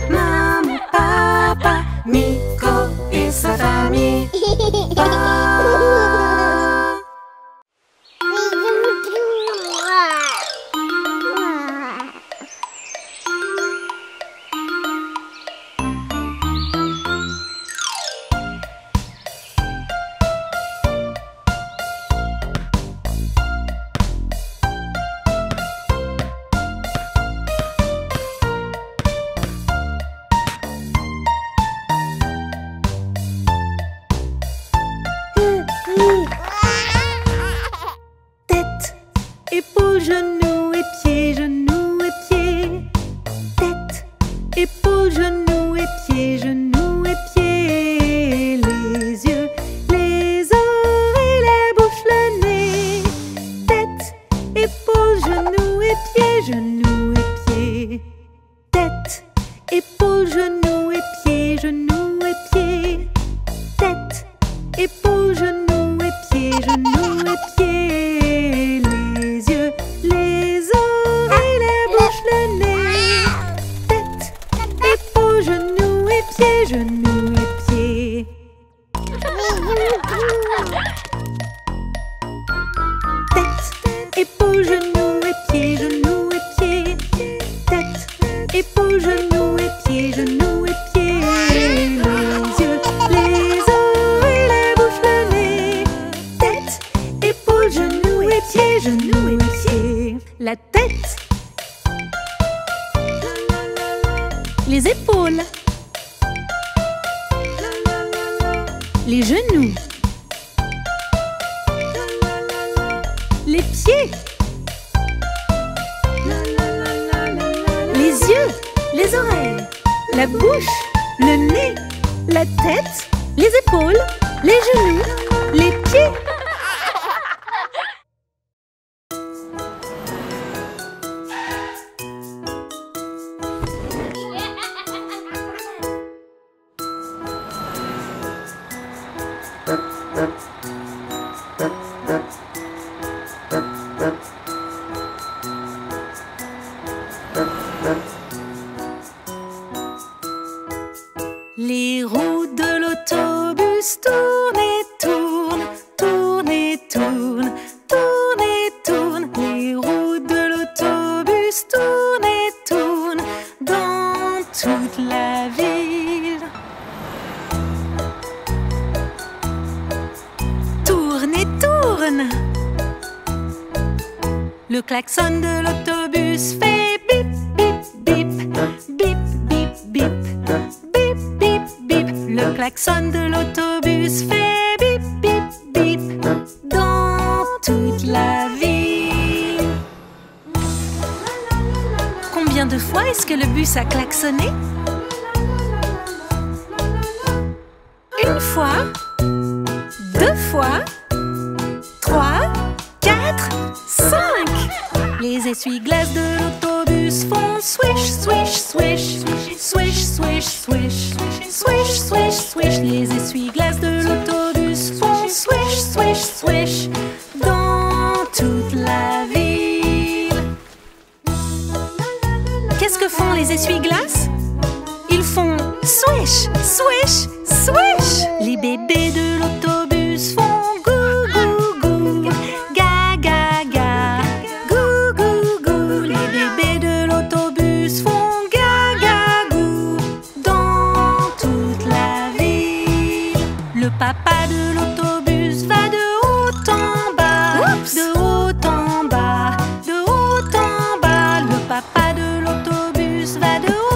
Maman, papa, Nico et sa famille. Tête, épaules, genoux et pieds, genoux et pieds. Tête, épaules, genoux et pieds, genoux et pieds. Les yeux, les oreilles, la bouche, le nez. Tête, épaules, genoux et pieds, genoux et pieds. Tête, épaules, genoux et pieds, genoux et pieds. Tête, épaules, genoux et pieds, genoux et pieds. Les yeux, les oreilles, la bouche, le nez. Tête, épaules, genoux et pieds, genoux et pieds. Tête, épaules, genoux et pieds, genoux et pieds. Tête, épaules, genoux et pieds, genoux et pieds. Les yeux, les oreilles, la bouche, le nez. Tête, épaules, genoux et pieds, genoux et pieds. La tête, les épaules, les genoux, les pieds, les yeux, les oreilles, la bouche, le nez, la tête, les épaules, les genoux, les pieds. Les roues de l'autobus tournent et tournent, tournent et tournent, tournent et tournent. Les roues de l'autobus tournent et tournent dans toute la ville. Tourne et tourne. Le klaxon de l'autobus fait bip, bip, bip, bip, bip, bip. Bip, bip, bip, le klaxon de l'autobus fait bip, bip, bip dans toute la ville. Combien de fois est-ce que le bus a klaxonné? Une fois, deux fois, 3, 4, 5. Les essuie-glaces de l'autobus font swish, swish, swish, swish, swish, swish, swish, swish, swish. Les essuie-glaces de l'autobus font swish, swish, swish dans toute la ville. Qu'est-ce que font les essuie-glaces? Ils font swish, swish, swish. Les bébés de l'autobus font gou, gou, gou, ga, ga, ga, gou, gou, gou. Les bébés de l'autobus font ga, ga, gou dans toute la ville. Le papa de l'autobus va de haut en bas, de haut en bas, de haut en bas. Le papa de l'autobus va de haut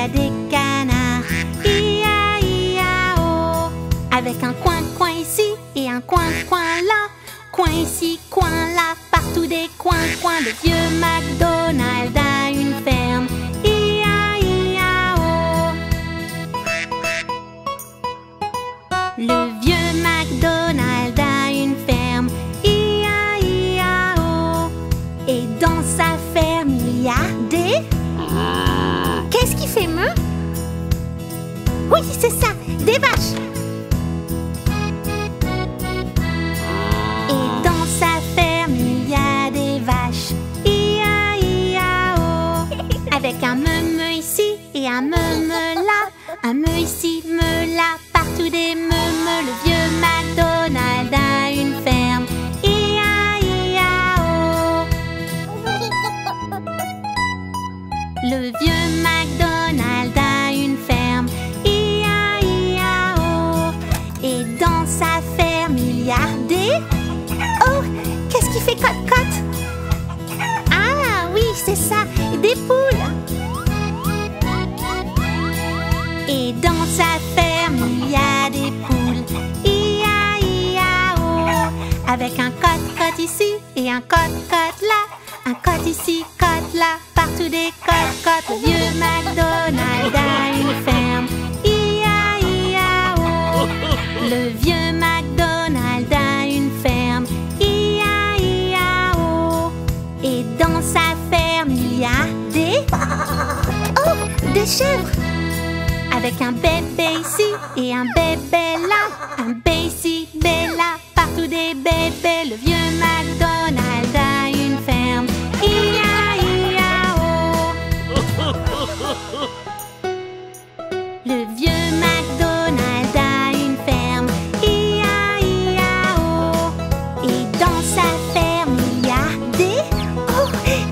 a des canards. I-a-i-a-o. Avec un coin ici et un coin là. Coin ici, coin là, partout des coins. Le vieux MacDonald a une ferme. I-a-i-a-o. Le vieux MacDonald a une ferme. I-a-i-a-o. Et dans sa ferme, il y a des... Qu'est-ce qui fait meuh? Oui, c'est ça, des vaches. Et dans sa ferme, il y a des vaches. I-a-i-a-o. Avec un meu ici et un meu là. Un meu ici, meu là, partout des meu. Le vieux MacDonald a une ferme. I-a-i-a-o. Le vieux MacDonald a une ferme. I-a-i-a-o. Et dans sa ferme, il y a des... Oh, qu'est-ce qui fait cote-cote? Ah oui, c'est ça, des poules. Et dans sa ferme, il y a des poules. I-a-i-a-o. Avec un cote-cote ici et un cote-cote là. Un cote ici, cote là, partout des cotes-cotes. Le vieux MacDonald a une ferme. I-a-i-a-o. Le vieux MacDonald a une ferme. I-a-i-a-o. Et dans sa ferme, il y a des... Oh, des chèvres. Avec un bébé ici et un bébé là. Un bébé ici, bébé là, partout des bébés. Le vieux MacDonald a une ferme. I-a-i-a-o. Le vieux MacDonald a une ferme. I-a-i-a-o. Et dans sa ferme, il y a des... Oh,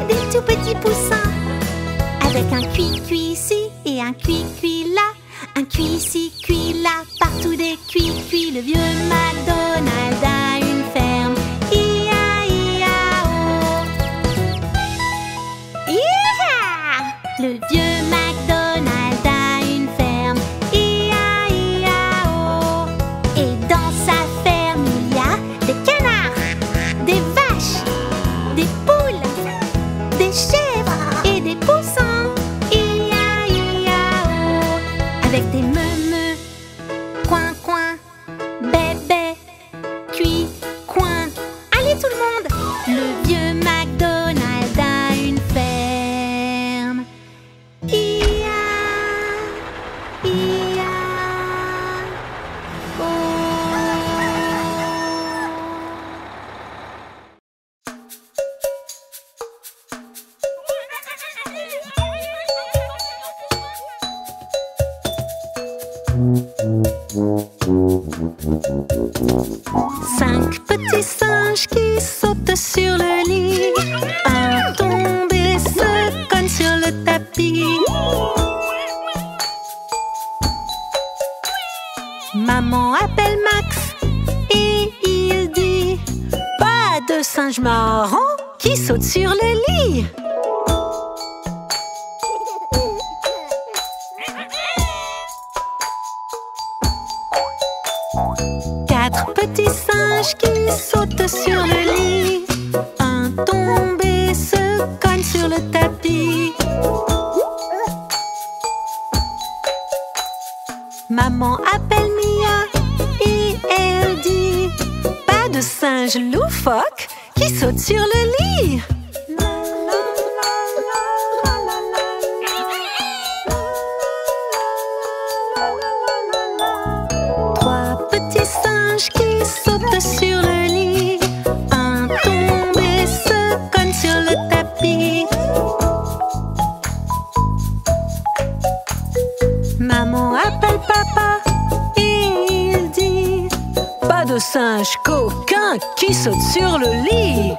des tout petits poussins. Avec un cuit-cuit ici et un cuit-cuit là. Un cuit ici, cuit là, partout des cuits-cuits. Le vieux MacDonald a une ferme. I-a-i-a-o. Yeah! Le vieux MacDonald a une ferme. I-a-i-a-o. Et dans sa ferme, il y a des canards, des vaches, des poules, des chèvres et des poussins. I-a-i-a-o. Avec des meu, coin, bébé, cuit, coin. Allez tout le monde! Le vieux MacDonald a une ferme. Cinq petits singes qui sautent sur le lit. Un tombe et se cogne sur le tapis. Maman appelle Max et il dit: pas de singe marrant qui saute sur le lit. Quatre petits singes qui sautent sur le lit. Un tombe et se cogne sur le tapis. Maman appelle Mia et elle dit: pas de singe loufoque qui saute sur le lit. Trois petits singes qui sautent sur le lit. Un tombe et se cogne sur le tapis. Maman appelle papa et il dit: pas de singe coquin qui saute sur le lit.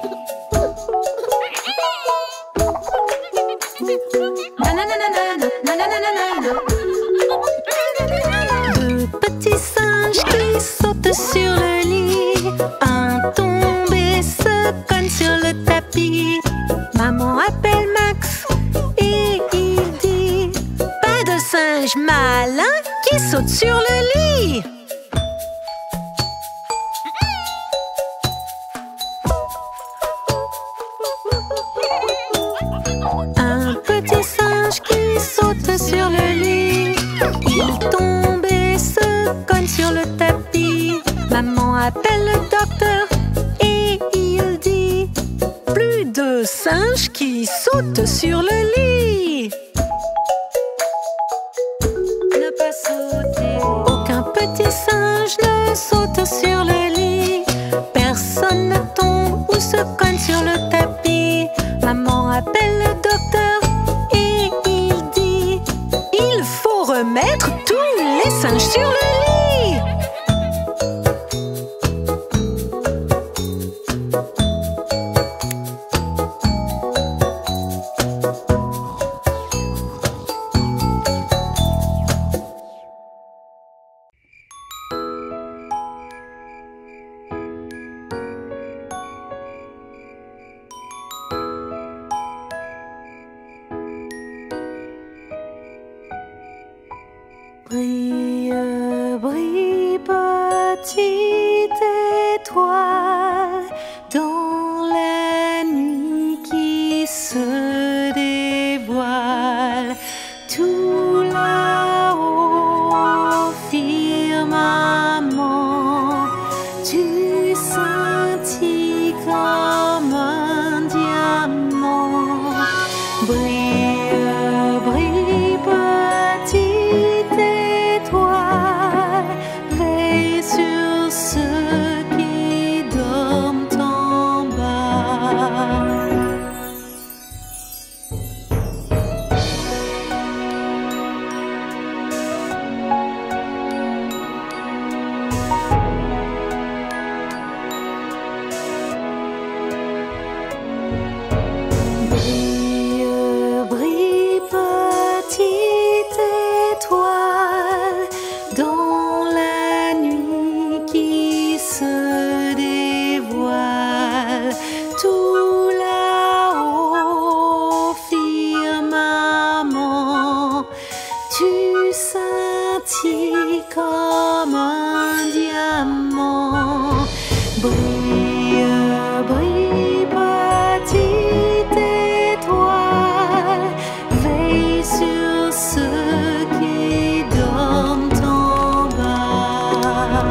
Deux petits singes qui sautent sur le lit. Un tombe et se cogne sur le tapis. Maman appelle Max et il dit: pas de singe malin qui saute sur le lit. Un petit singe qui saute sur le lit. Il tombe et se cogne sur le tapis. Maman appelle le docteur et il dit: plus de singes qui sautent sur le lit. Ne pas sauter. Aucun petit singe ne saute sur le lit. Personne ne tombe ou se cogne sur le tapis. Maman appelle le docteur et il dit: il faut remettre tous les singes sur le lit. Brille, brille, petite étoile, dans la nuit qui se dévoile. Tout là-haut, firmament, tu scintilles comme un diamant. Brille, brille, petite étoile, veille sur ceux qui dorment en bas. Brille, brille, petite étoile, dans la nuit qui se dévoile. Tout là-haut, firmament, tu scintilles comme un diamant. Brille, brille, petite étoile, veille sur ceux qui dorment en bas.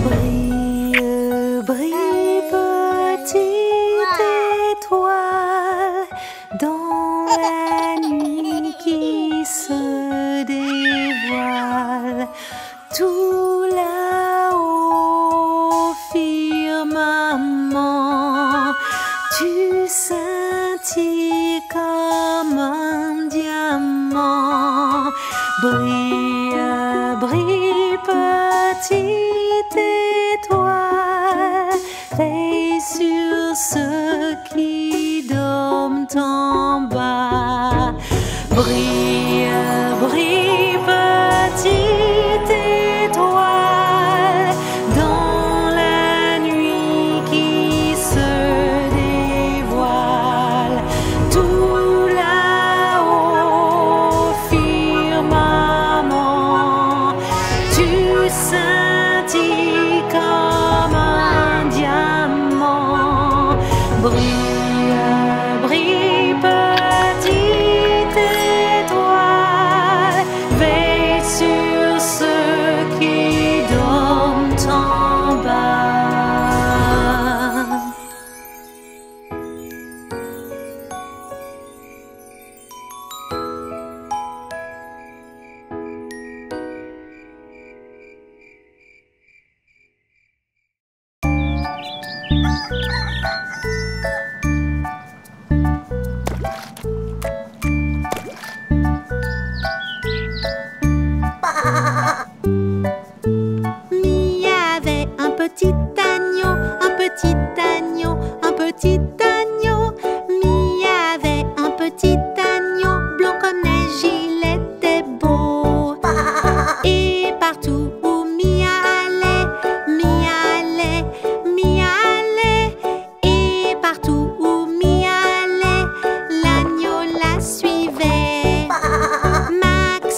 Brille, brille, petite étoile, dans la nuit qui se dévoile. Tout là-haut, firmament, tu scintilles comme un diamant. Brille, brille, petite étoile, veille sur ceux qui dorment en bas. Brille, brille, petite étoile, dans la nuit qui se dévoile. Tout là-haut, firmament, tu scintilles comme un diamant. Brille, brille, petite étoile.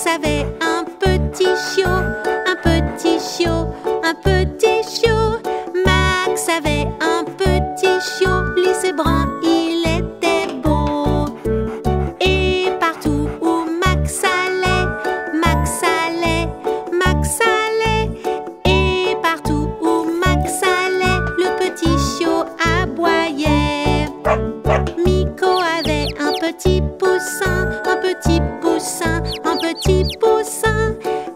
Max avait un petit chiot, un petit chiot, un petit chiot. Max avait un petit chiot, lisse et brun, il était beau. Et partout où Max allait, Max allait, Max allait. Et partout où Max allait, le petit chiot aboyait. Miko avait un petit poussin, un petit poussin, un petit poussin.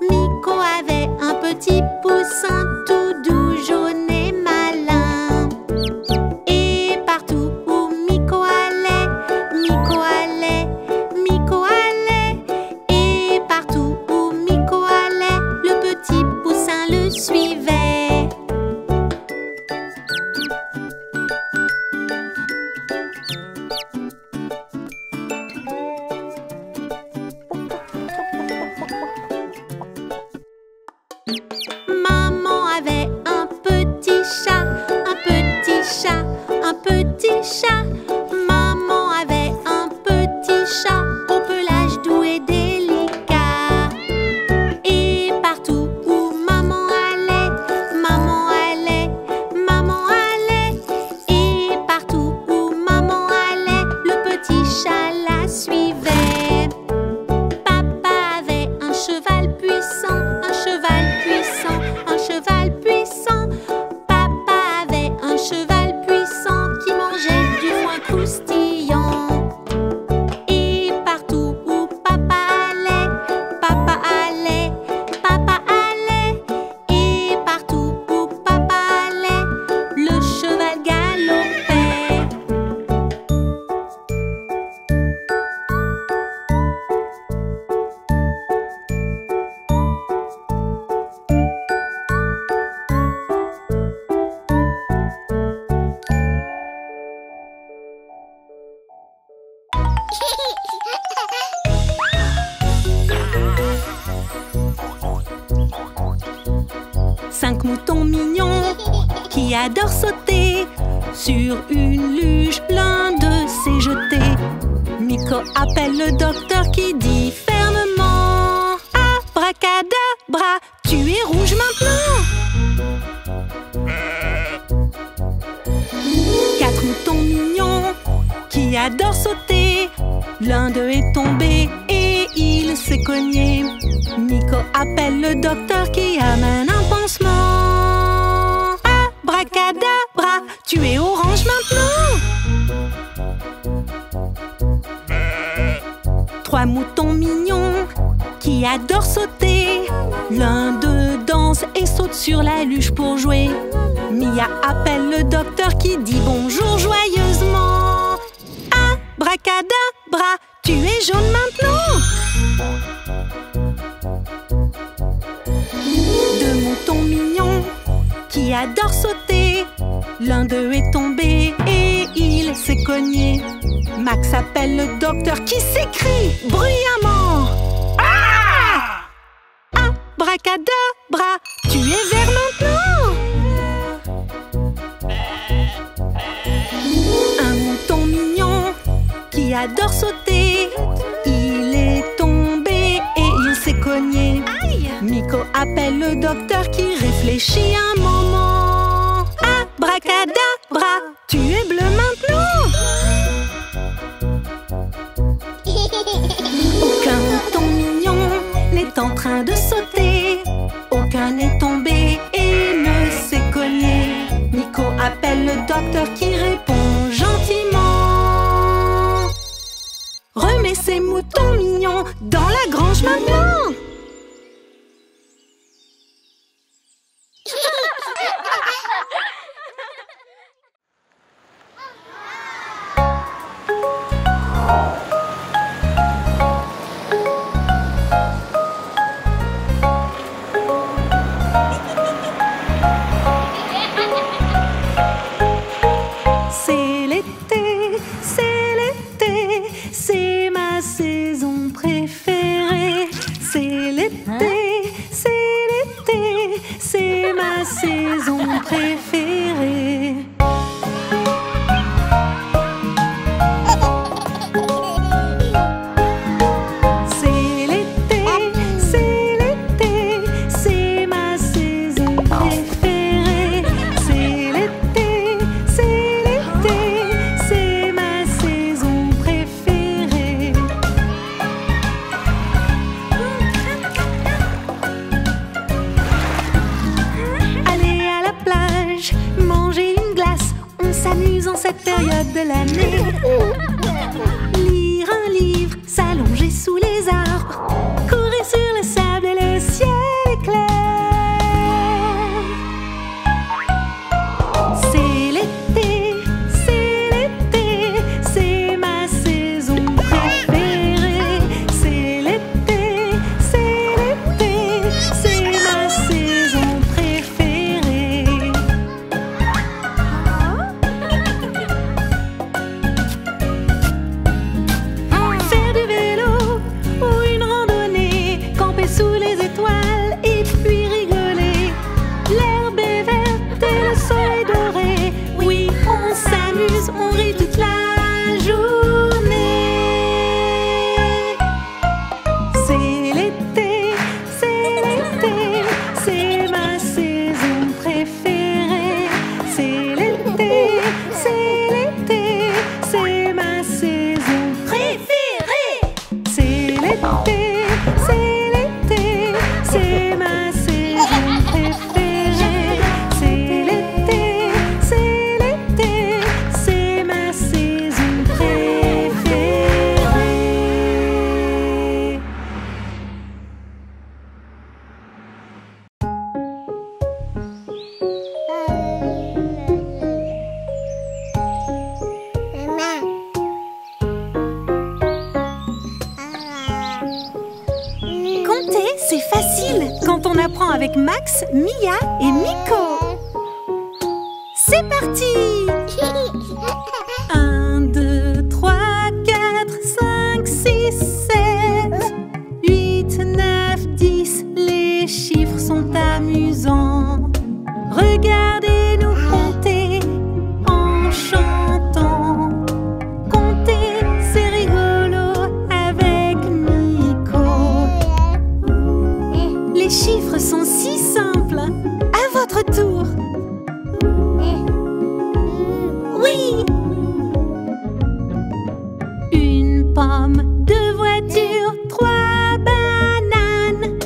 Miko avait un petit poussin tout doux, jaune et malin. Et partout où Miko allait, Miko allait, Miko allait. Et partout où Miko allait, le petit poussin le suivait. Maman avait un petit chat, un petit chat, un petit chat. Maman avait un petit chat au pelage doux et délicat. Et partout où maman allait, maman allait, maman allait. Et partout où maman allait, le petit chat la suivait. Papa avait un cheval puissant, un cheval puissant, un cheval puissant. Papa avait un cheval puissant qui mangeait du foin croustillant. Et partout où papa allait, papa allait, papa allait. Et partout où papa allait, le cheval galopait. Cinq moutons mignons qui adorent sauter sur une luge, l'un d'eux s'est jeté. Miko appelle le docteur qui dit fermement: Abracadabra, tu es rouge maintenant. Quatre moutons mignons qui adorent sauter, l'un d'eux est tombé et il s'est cogné. Miko appelle le docteur qui amène un pansement. Abracadabra, tu es orange maintenant. Trois moutons mignons qui adorent sauter, l'un d'eux danse et saute sur la luge pour jouer. Mia appelle le docteur qui dit bonjour joyeusement. Abracadabra, tu es jaune maintenant. Deux moutons mignons qui adorent sauter, l'un d'eux est tombé et il s'est cogné. Max appelle le docteur qui s'écrie bruyamment: Ah! Abracadabra, tu es vert maintenant. Un mouton mignon qui adore sauter, il est tombé et il s'est cogné. Miko appelle le docteur qui réfléchit un moment. Abracadabra, tu es bleu maintenant. Aucun mouton mignon n'est en train de sauter, aucun n'est tombé et ne s'est cogné. Miko appelle le docteur qui répond gentiment: Remets ces moutons mignons dans la grange maintenant. C'est l'été, c'est ma saison préférée. C'est période de l'année. Lire un livre, s'allonger sous les arbres, courir sur le sable et le ciel est clair. C'est l'été, c'est ma saison préférée. C'est l'été, c'est ma saison préférée. Faire du vélo ou une randonnée, camper sous les étoiles et puis rigoler. L'herbe est verte et le soleil doré. Oui, on s'amuse, on rit toute la journée. C'est l'été, c'est ma saison préférée. C'est l'été, c'est ma saison préférée. C'est l'été, c'est ma saison préférée. C'est l'été, c'est ma saison préférée. Compter, c'est facile quand on apprend avec Max, Mia et Miko. C'est parti! 1, 2, 3, 4, 5, 6, 7, 8, 9, 10. Les chiffres sont amusants. Regardez-nous compter en chantant. Compter, c'est rigolo avec Miko. Les chiffres sont si simples. À votre tour. Oui! Une pomme, 2 voitures, 3 bananes.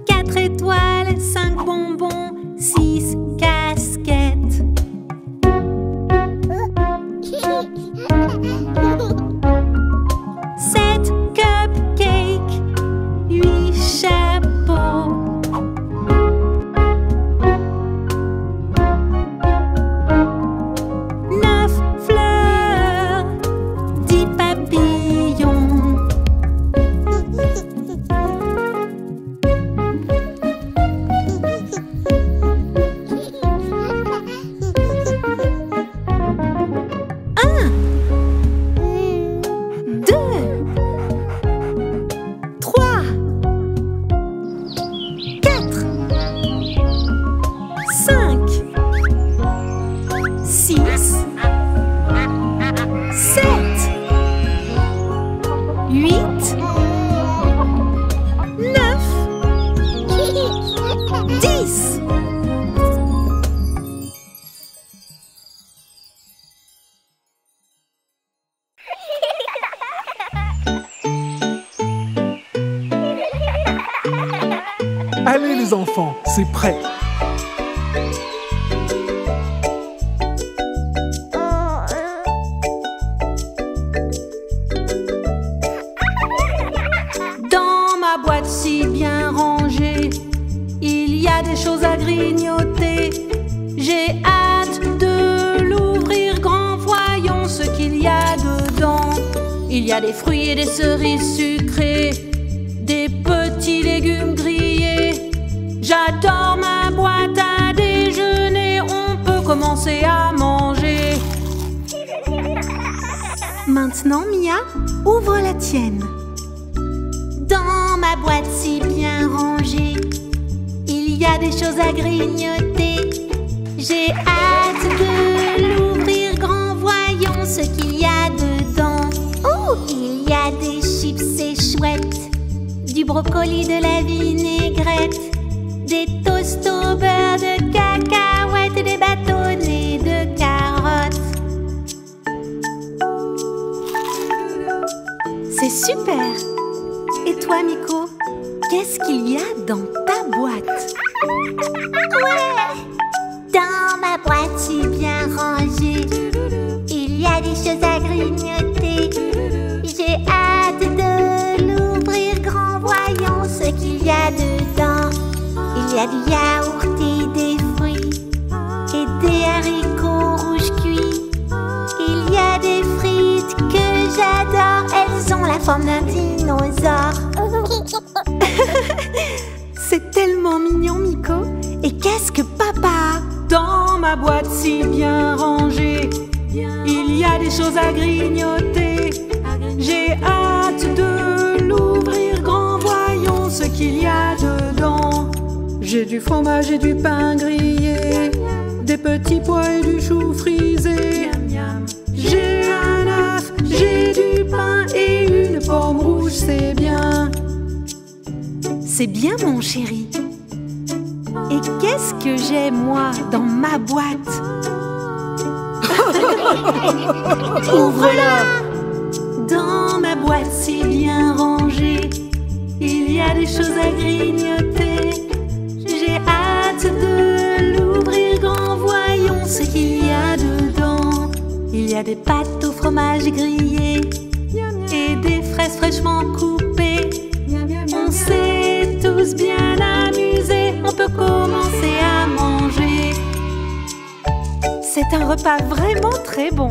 4 étoiles, 5 bonbons, 6 casquettes. 7 cupcakes, 8 chapeaux. 9 fleurs, 10 papillons. 1, 2, 3, 4, 5, 6, 7, 8, 9, 10. Allez les enfants, c'est prêt. Dans ma boîte si bien rangée, il y a des choses à grignoter. J'ai hâte de l'ouvrir grand, voyons ce qu'il y a dedans. Il y a des fruits et des cerises sucrées, des petits légumes grillés. J'adore ma boîte à déjeuner, on peut commencer à manger. Maintenant, Mia, ouvre la tienne. Dans ma boîte si bien rangée, il y a des choses à grignoter. J'ai hâte de l'ouvrir grand, voyons ce qu'il y a dedans. Oh, il y a des chips, c'est chouette, du brocoli, de la vinaigrette, des toasts au beurre de cacahuètes et des bâtonnets de carottes. C'est super! Et toi, Miko, qu'est-ce qu'il y a dans ta boîte? Dans ma boîte si bien rangée, il y a des choses à grignoter. J'ai hâte de l'ouvrir grand, voyons ce qu'il y a dedans. Il y a du yaourt et des fruits et des haricots rouges cuits. Il y a des frites que j'adore, elles ont la forme d'un dinosaure. C'est tellement mignon, Miko. Et qu'est-ce que papa? Dans ma boîte si bien rangée, il y a des choses à grignoter. J'ai hâte de l'ouvrir grand, voyons ce qu'il y a dedans. J'ai du fromage et du pain grillé, des petits pois et du chou frisé. J'ai un œuf, j'ai du pain et une pomme rouge, c'est bien. C'est bien, mon chéri. Et qu'est-ce que j'ai, moi, dans ma boîte? Ouvre-la! Dans ma boîte si bien rangée, il y a des choses à grignoter. J'ai hâte de l'ouvrir grand, voyons ce qu'il y a dedans. Il y a des pâtes au fromage grillé et des fraises fraîchement coupées. On s'est tous bien amusés, on peut commencer à manger. C'est un repas vraiment très bon.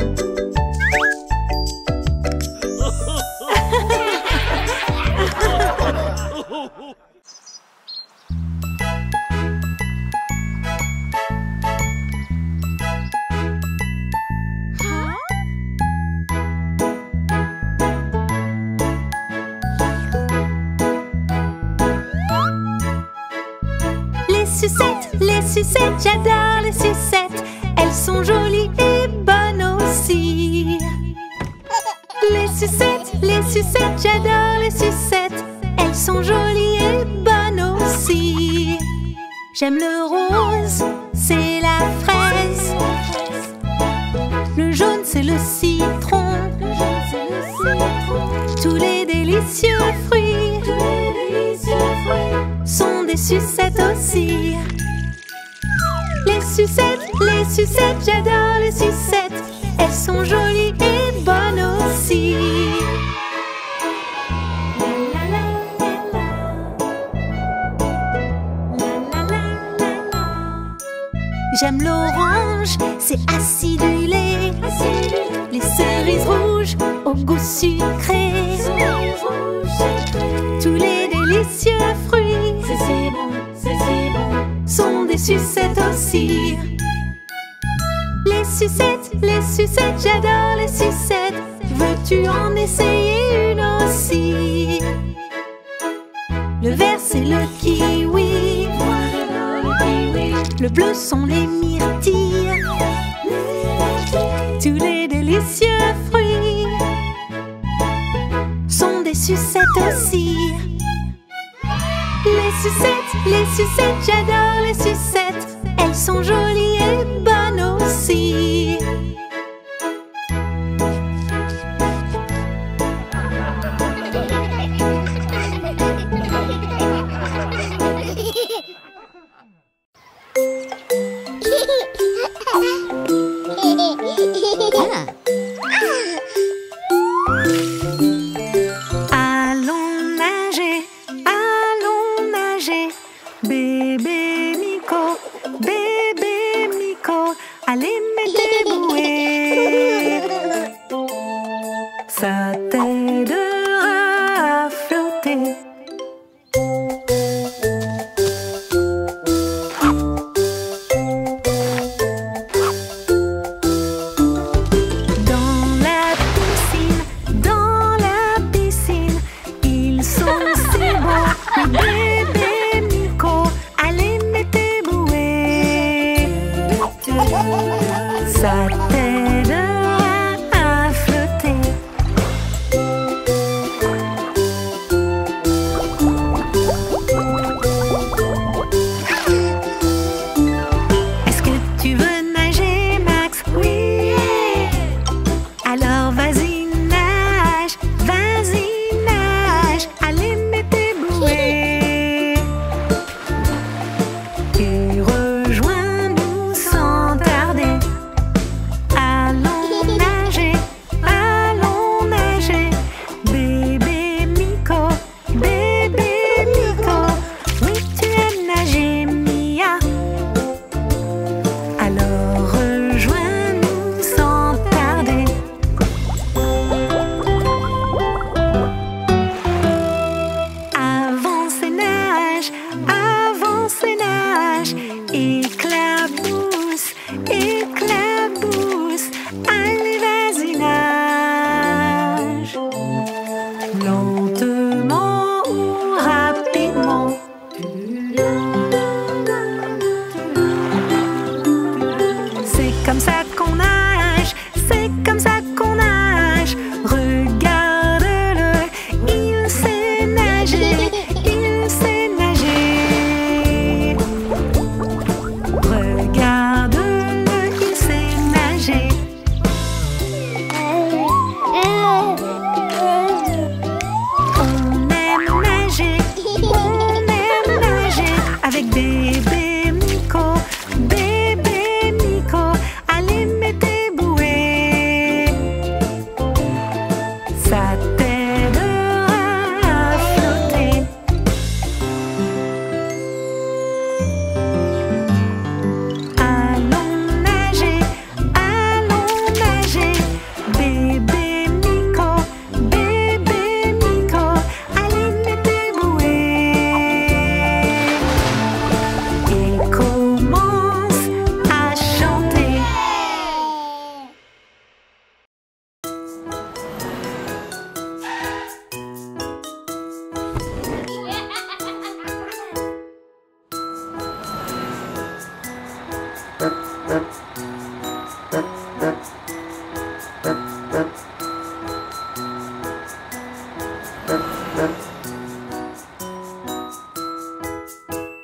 Les sucettes, j'adore les sucettes. Elles sont jolies et bonnes aussi. Les sucettes, j'adore les sucettes. Elles sont jolies et bonnes aussi. J'aime le rose, c'est la fraise. Le jaune, c'est le citron. Tous les délicieux fruits sont des sucettes aussi. Les sucettes, j'adore les sucettes. Elles sont jolies et bonnes aussi. J'aime l'orange, c'est acidulé. Les cerises rouges au goût sucré. Tous les délicieux fruits sont des sucettes aussi. Les sucettes, j'adore les sucettes. Veux-tu en essayer une aussi? Le vert, c'est le kiwi. Le bleu sont les myrtilles. Tous les délicieux fruits sont des sucettes aussi. Les sucettes, j'adore les sucettes. Elles sont jolies et bonnes aussi. Bébé Miko, allez mettez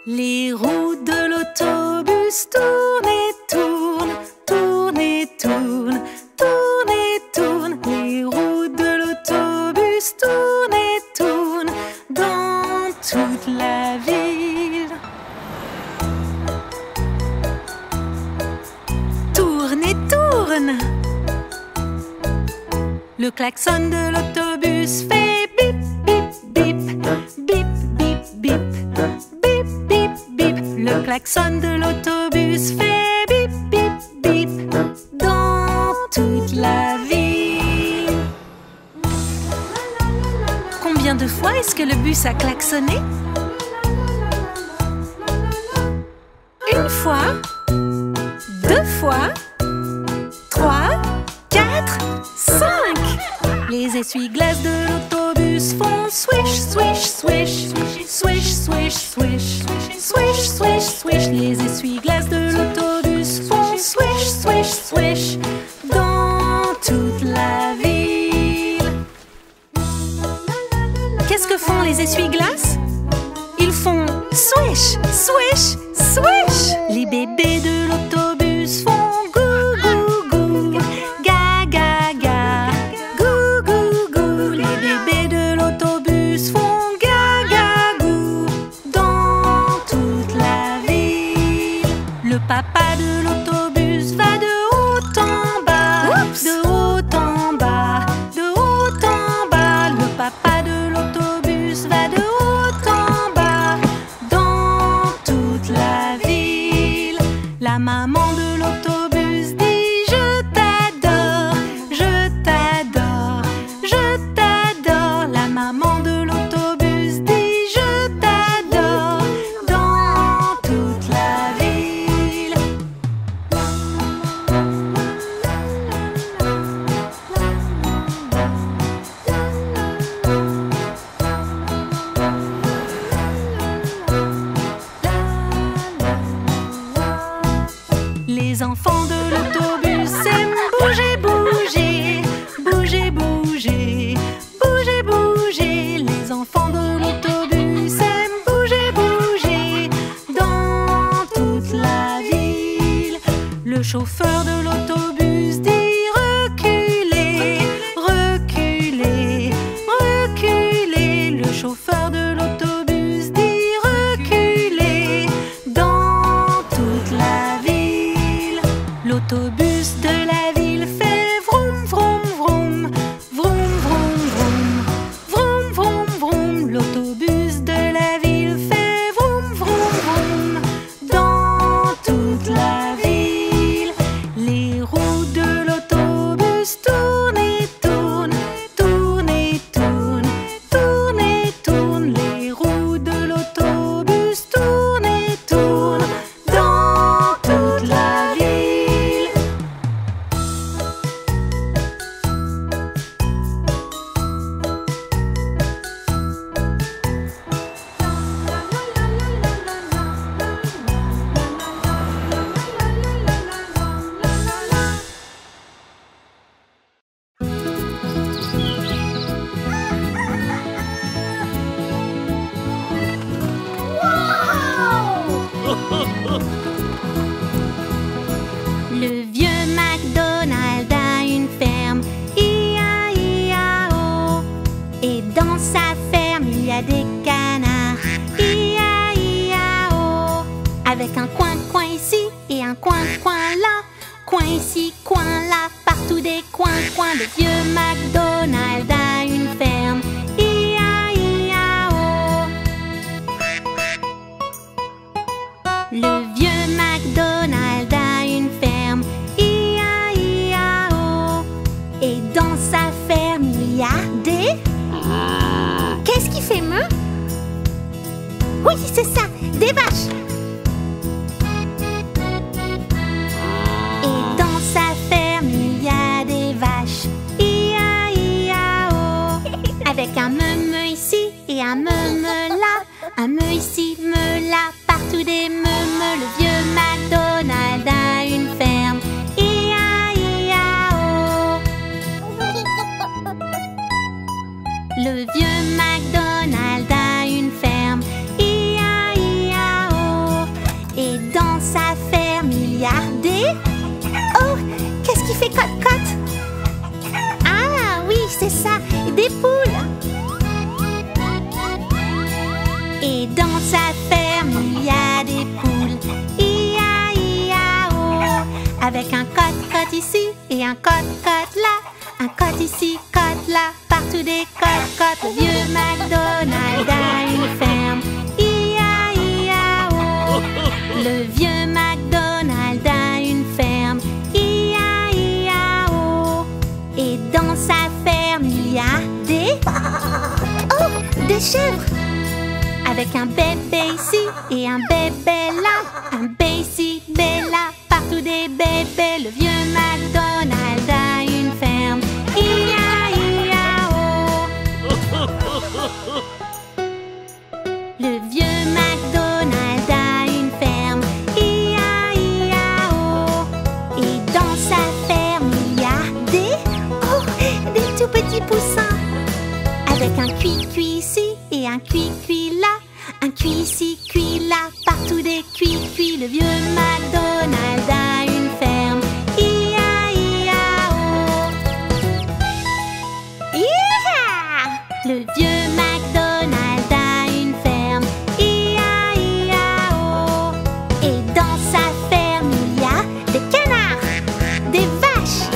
Les roues de l'autobus tournent et tournent, tournent et tournent, tournent et tournent. Les roues de l'autobus tournent et tournent dans toute la ville. Tourne et tourne. Le klaxon de l'autobus fait bip, bip, bip, bip, bip, bip, bip, bip, bip. Le klaxon de l'autobus fait bip, bip, bip dans toute la ville. Combien de fois est-ce que le bus a klaxonné? Une fois, 2 fois, 3, 4, 5. Les essuie-glaces de l'autobus font swish, swish, swish, swish, swish, swish, swish, swish, swish. Les essuie-glaces de l'autobus font swish, swish, swish dans toute la ville. Qu'est-ce que font les essuie-glaces? Ils font swish, swish, swish. Les bébés de l'autobus font gou, gou, gou, ga, ga, ga, gou, gou, gou. Les bébés de l'autobus font ga, ga, gou dans toute la ville. Le papa de l'autobus va de haut en bas, de haut en bas, de haut en bas. Le papa de l'autobus va de haut en bas dans toute la ville. La maman de l'autobus dit je t'adore, je t'adore, je t'adore. La maman de l'autobus dit je t'adore dans toute la ville. Les enfants de l'autobus aiment bouger, bouger, bouger, bouger, bouger, bouger. Les enfants de l'autobus aiment bouger, bouger dans toute la ville. Le chauffeur de l'autobus dit reculez, reculez, reculez. Le chauffeur de l'autobus dit reculez dans toute la ville. L'autobus de la ville fait vroom, vroom, vroom, vroom, vroom, vroom, vroom, vroom, vroom. L'autobus de la ville fait vroom, vroom, vroom dans toute la ville. Les roues de l'autobus tournent et tournent, tournent et tournent, tournent et tournent. Les roues de l'autobus tournent et tournent dans toute la ville. Le vieux McDonald a une ferme, I-A-I-A-O. Et dans sa ferme, il y a des canards, I-A-I-A-O. Avec un coin ici et un coin là. Coin ici, coin là, partout des coins. Le vieux McDonald a une ferme, I-A-I-A-O. Le vieux McDonald a une ferme, I-A-I-A-O. Et dans sa ferme, il y a des... Qu'est-ce qui fait meuh? Oui, c'est ça, des vaches. Et dans sa ferme, il y a des vaches, I-A-I-A-O. Avec un me ici et un me là. Un me ici, me là, partout des me. Le vieux McDonald a une ferme, I-A-I-A-O. dans sa ferme, il y a des poules. I-A-I-A-O. Avec un cote-cote ici et un cote-cote là. Un cote ici, cote là, partout des cotes-cotes. Le vieux MacDonald a une ferme. I-A-I-A-O. Le vieux MacDonald a une ferme. I-A-I-A-O. Et dans sa ferme, il y a des... Oh, des chèvres. Avec un bébé ici et un bébé là. Un bé ici, bé là, partout des bébés. Le vieux MacDonald a une ferme. I-A-I-A-O. Le vieux MacDonald a une ferme. I-A-I-A-O. Et dans sa ferme, il y a des... Oh, des tout petits poussins. Avec un cuit-cuit ici et un cuit-cuit là. Un cuit ici, cuit là, partout des cuits-cuits. Le vieux MacDonald a une ferme. I-A-I-A-O. Yeah! Le vieux MacDonald a une ferme. I-A-I-A-O. Et dans sa ferme, il y a des canards, des vaches,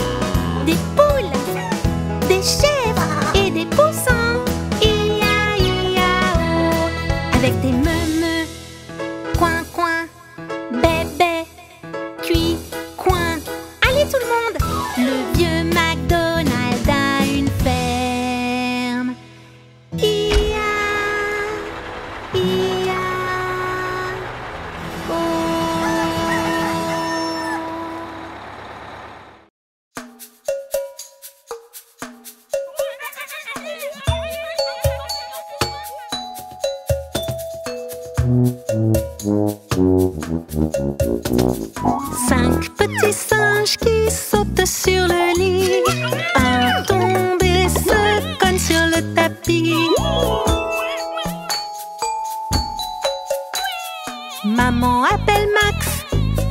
des poules, des chèvres et des poussins. I-A-I-A-O. Avec des meumeux, coin-coin, bébé, cuit, coin. Allez tout le monde! Le vieux MacDonald a une ferme. I-A-I-A-O. 5 petits singes qui sautent sur le lit. Un tombe et se cogne sur le tapis. Maman appelle Max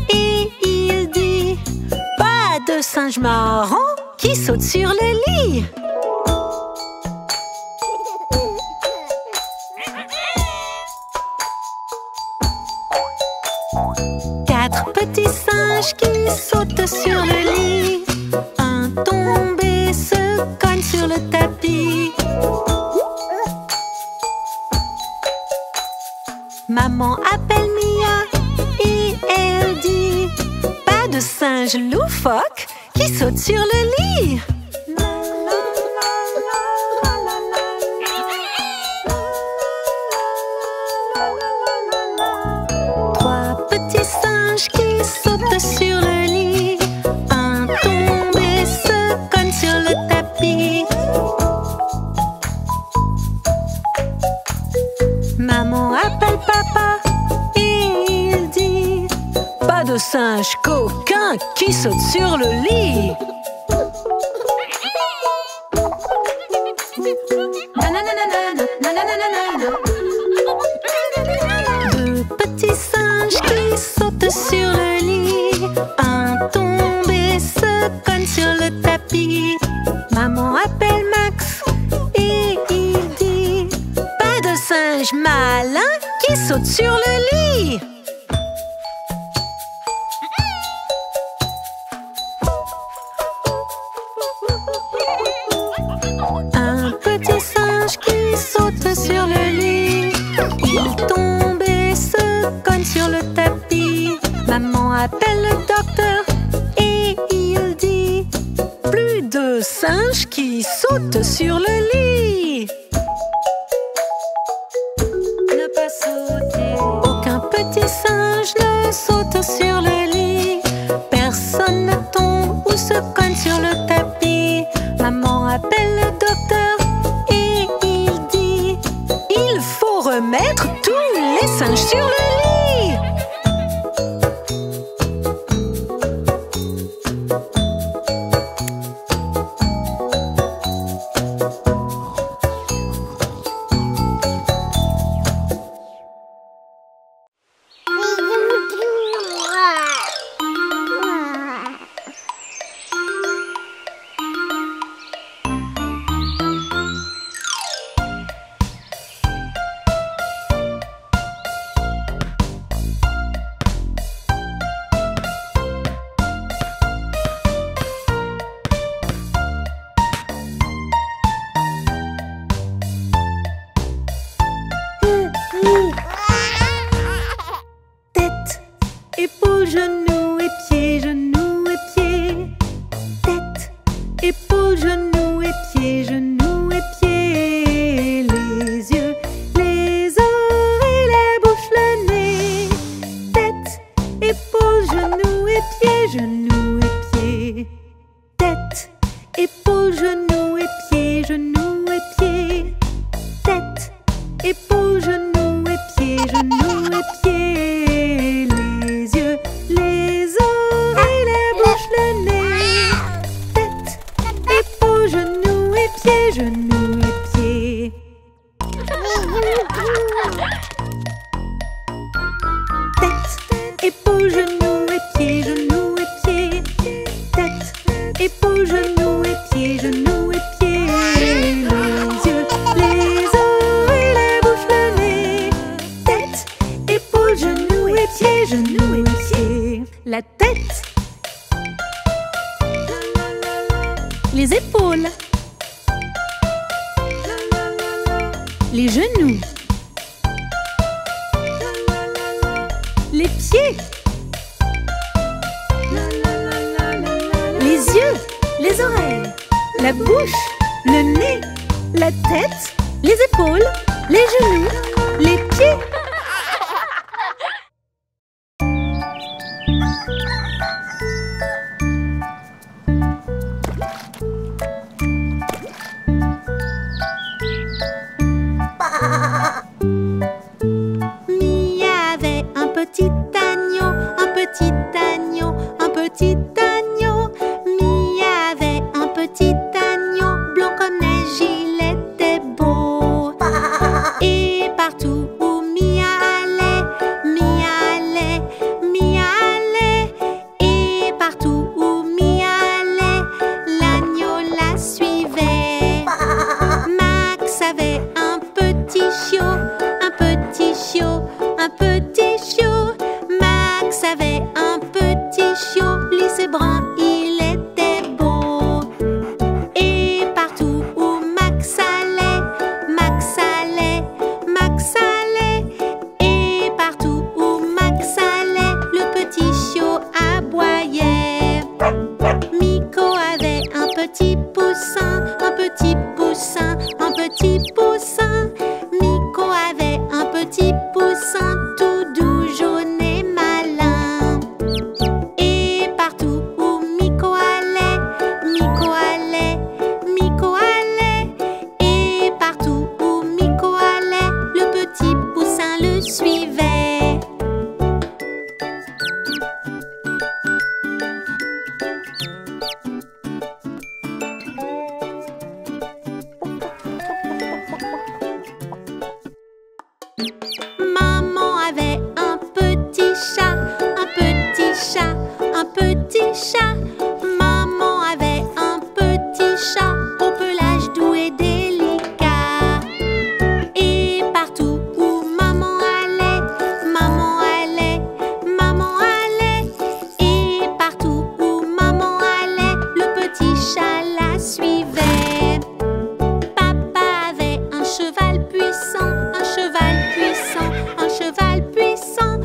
et il dit: pas de singe marrant qui saute sur le lit. Petits singes qui sautent sur le lit. Un tombe et se cogne sur le tapis. Maman appelle Mia et elle dit: pas de singe loufoque qui saute sur le lit. Qui saute sur le lit. Un tombe et se cogne sur le tapis. Maman appelle papa et il dit: pas de singe coquin qui saute sur le lit. Deux petits singes qui sautent sur le lit. Un tombe et se cogne sur le tapis. Maman appelle Max et il dit: pas de singe malin qui saute sur le lit. Un petit singe qui saute sur le lit. Il tombe et se cogne sur le tapis. Maman appelle le docteur et il dit: plus de singes qui sautent sur le lit. Ne pas sauter. Aucun petit singe ne saute sur le lit. Personne ne tombe ou se cogne sur le tapis. Maman appelle le docteur et il dit: il faut remettre tous les singes sur le lit. épaules, genoux et pieds, genoux et pieds. Tête, épaules, genoux et pieds, genoux et pieds. Les yeux, les oreilles, la bouche, le nez. Tête, épaules, genoux et pieds, genoux et pieds. Tête, épaules, genoux et pieds, genoux et pieds. Tête, épaules, genoux et pieds, genoux et pieds. Les yeux, les oreilles, la bouche, le nez. Tête, épaules, genoux et pieds, genoux et pieds. La tête. Les épaules. Les genoux. Les pieds. Les yeux, les oreilles, la bouche, le nez, la tête, les épaules, les genoux, les pieds. Mia avait un petit agneau, un petit agneau, un petit agneau. Mia avait un petit agneau, blanc comme neige, il était beau. Et partout où Mia allait, Mia allait, Mia allait. Et partout où Mia allait, l'agneau la suivait. Max avait un petit chiot, un petit chiot, un petit chiot. Max avait un petit chiot, lisse et brun, il était beau. Et partout où Max allait, Max allait, Max allait. Et partout où Max allait, le petit chiot aboyait. Miko avait un petit poussin, un petit poussin, un petit poussin. Miko avait un petit poussin tout doux, jaune et malin. Et partout où Miko allait, Miko allait, Miko allait. Et partout où Miko allait, le petit poussin le suivait. Maman avait un petit chat, un petit chat, un petit chat. Maman avait un petit chat au pelage doux et délicat. Et partout où maman allait, maman allait, maman allait. Et partout où maman allait, le petit chat la suivait. Papa avait un cheval puissant, un cheval puissant, un cheval puissant.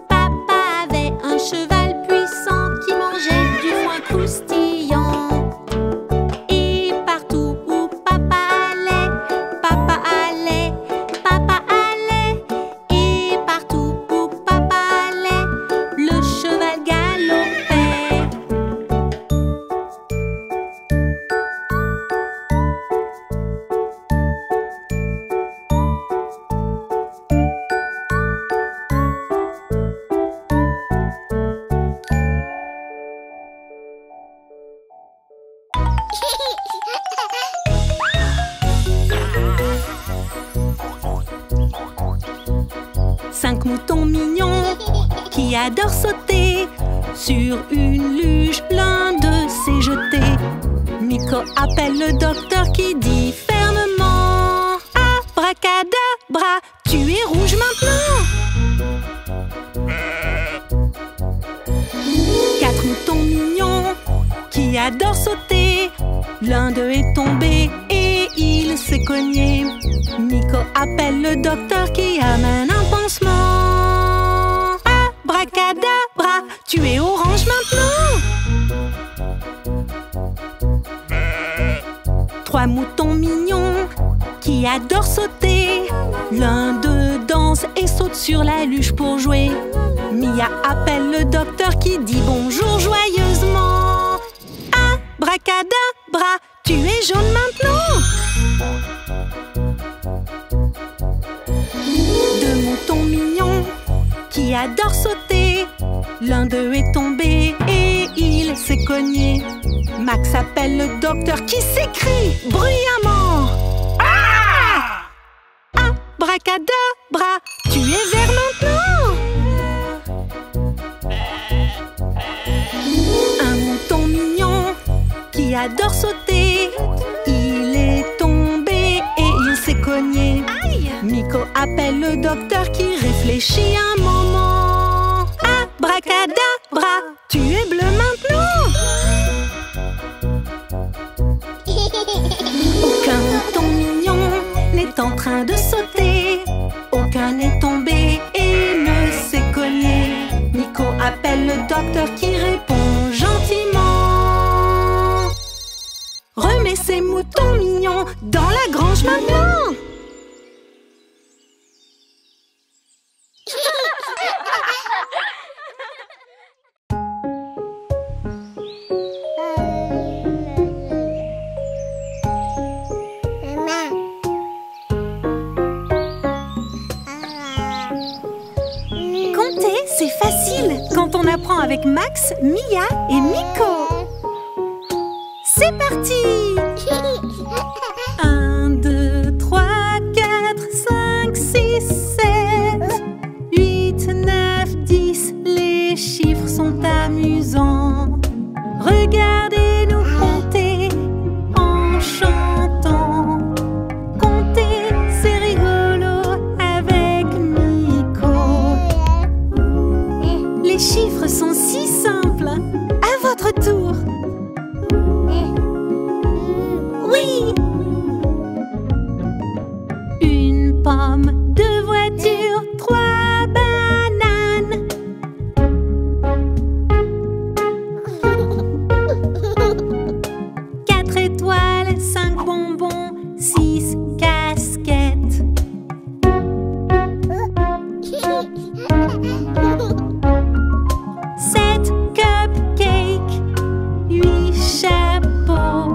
Papa avait un cheval puissant qui mangeait du foin croustillant. Et partout où papa allait, papa allait, papa allait. Et partout où papa allait, le cheval galopait. Cinq moutons mignons qui adorent sauter sur une luge, l'un d'eux s'est jeté. Miko appelle le docteur qui dit fermement: abracadabra, tu es rouge maintenant. Quatre moutons mignons qui adorent sauter, l'un d'eux est tombé et il s'est cogné. Miko appelle le docteur qui amène un pansement. Abracadabra, tu es orange maintenant. Trois moutons mignons qui adorent sauter, l'un d'eux danse et saute sur la luge pour jouer. Mia appelle le docteur qui dit bonjour joyeusement. Abracadabra, Tu es jaune maintenant. 2 moutons mignons qui adorent sauter. L'un d'eux est tombé et il s'est cogné. Max appelle le docteur qui s'écrie bruyamment. Ah! Abracadabra, tu es vert maintenant. Un mouton mignon qui adore sauter. Il est tombé et il s'est cogné. Miko appelle le docteur qui réfléchit un moment. Abracadabra, tu es bleu maintenant. Aucun mouton mignon n'est en train de sauter. Aucun n'est tombé et ne s'est cogné. Miko appelle le docteur qui répond gentiment. Remets ces moutons mignons dans la grange maintenant. Compter, c'est facile quand on apprend avec Max, Mia et Miko. C'est parti! 1, 2, 3, 4, 5, 6, 7, 8, 9, 10. Les chiffres sont amusants. Regardez-nous compter en chantant. Compter, c'est rigolo avec Miko. Les chiffres sont si simples. À votre tour. Oui! Une pomme, 2 voitures, 3 bananes. 4 étoiles, 5 bonbons, 6 casquettes. 7 cupcakes, 8 chapeaux.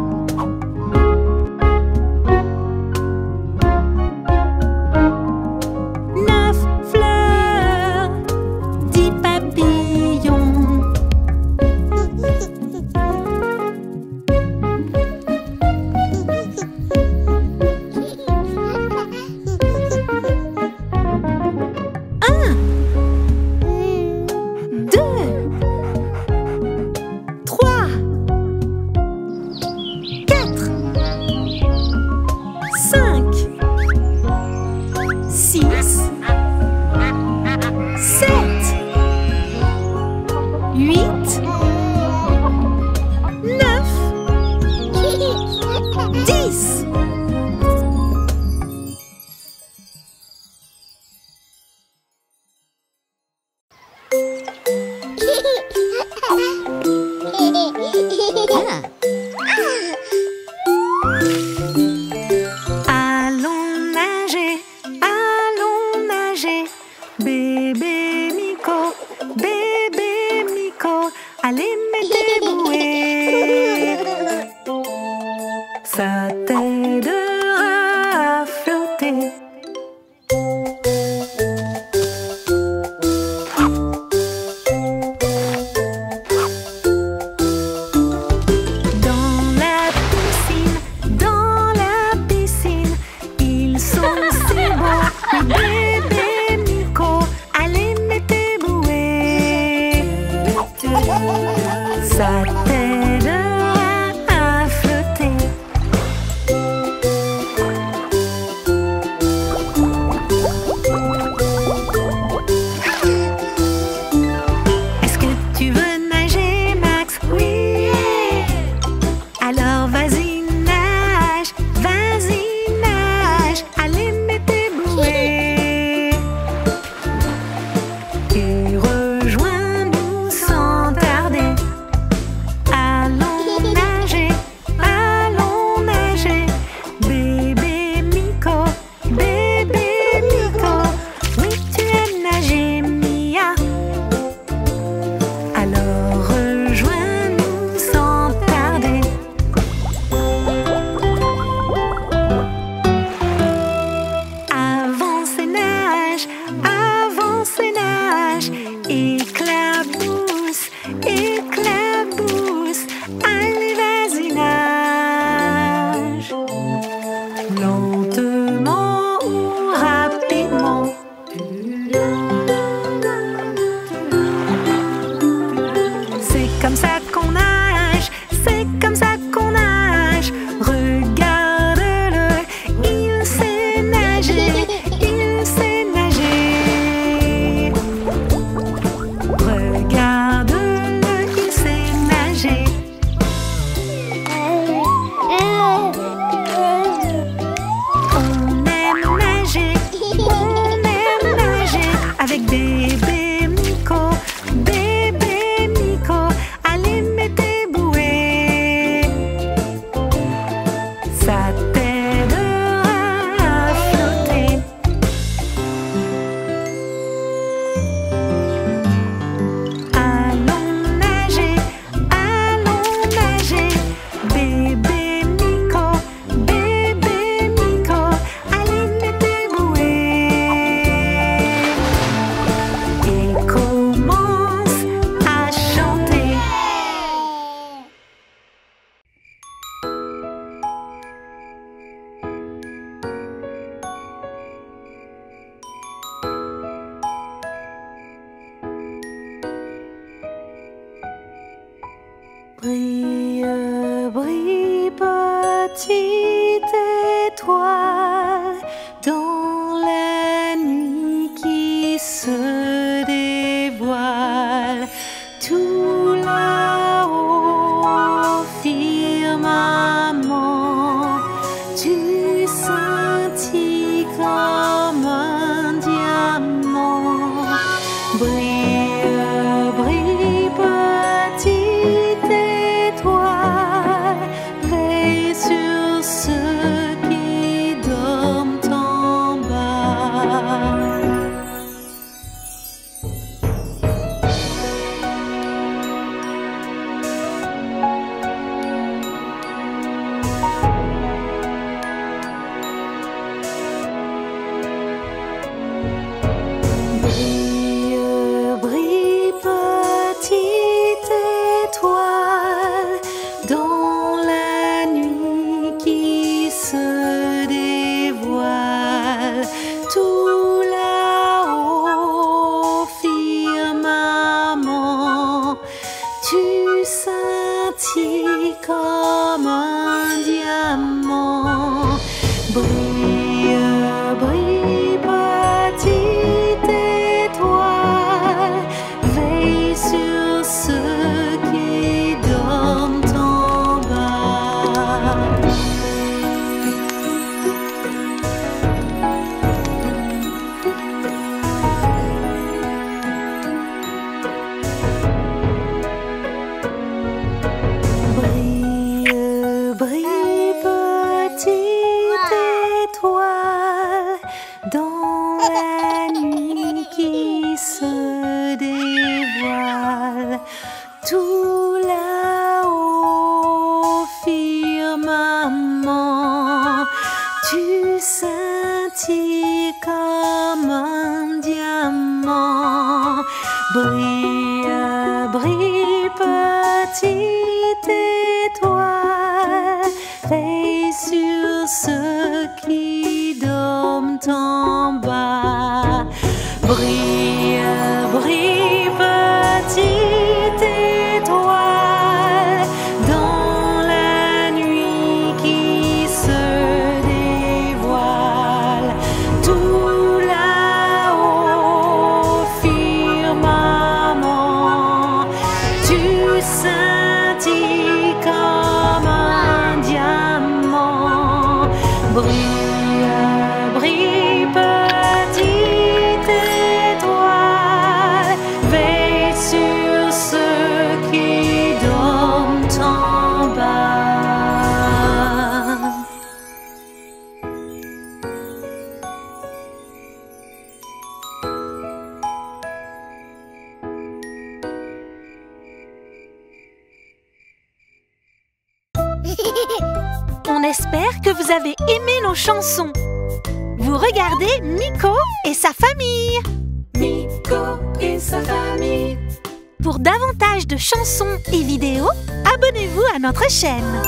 9 fleurs, 10 papillons. 1, 2, 3, 4, 5, 6, 7, 8, 9, 10. Allons nager, bébé Miko, allez mets tes bouées. Ça t'aidera à flotter. Dans la piscine, ils sont si beaux. Bébé Miko, allez mets tes bouées. Ça t'aidera à flotter. ça t'aidera à flotter. Allons nager, bébé Miko, allez mets tes bouées et commence à chanter. Brille, brille, petite étoile dans la nuit qui se dévoile. Tout là-haut au firmament, tu scintilles comme un diamant. Brille, brille, petite étoile, veille sur ceux qui dorment en bas. Brille, brille, petite étoile dans la nuit qui se dévoile. Tout là-haut au firmament, tu scintilles comme un diamant. Brille, brille, petite étoile, veille sur ceux qui dorment en bas. Brille, brille, petite étoile dans la nuit qui se dévoile. Tout là-haut au firmament, tu scintilles comme un diamant. Brille, brille, petite étoile, veille sur ceux qui dorment en bas. Brille, brille, petite étoile dans la nuit qui se dévoile. Tout là-haut au firmament, tu scintilles comme un diamant. Brille, brille, petite étoile, veille sur ceux qui dorment en bas. On espère que vous avez aimé nos chansons. Vous regardez Miko et sa famille. Miko et sa famille. Pour davantage de chansons et vidéos, abonnez-vous à notre chaîne.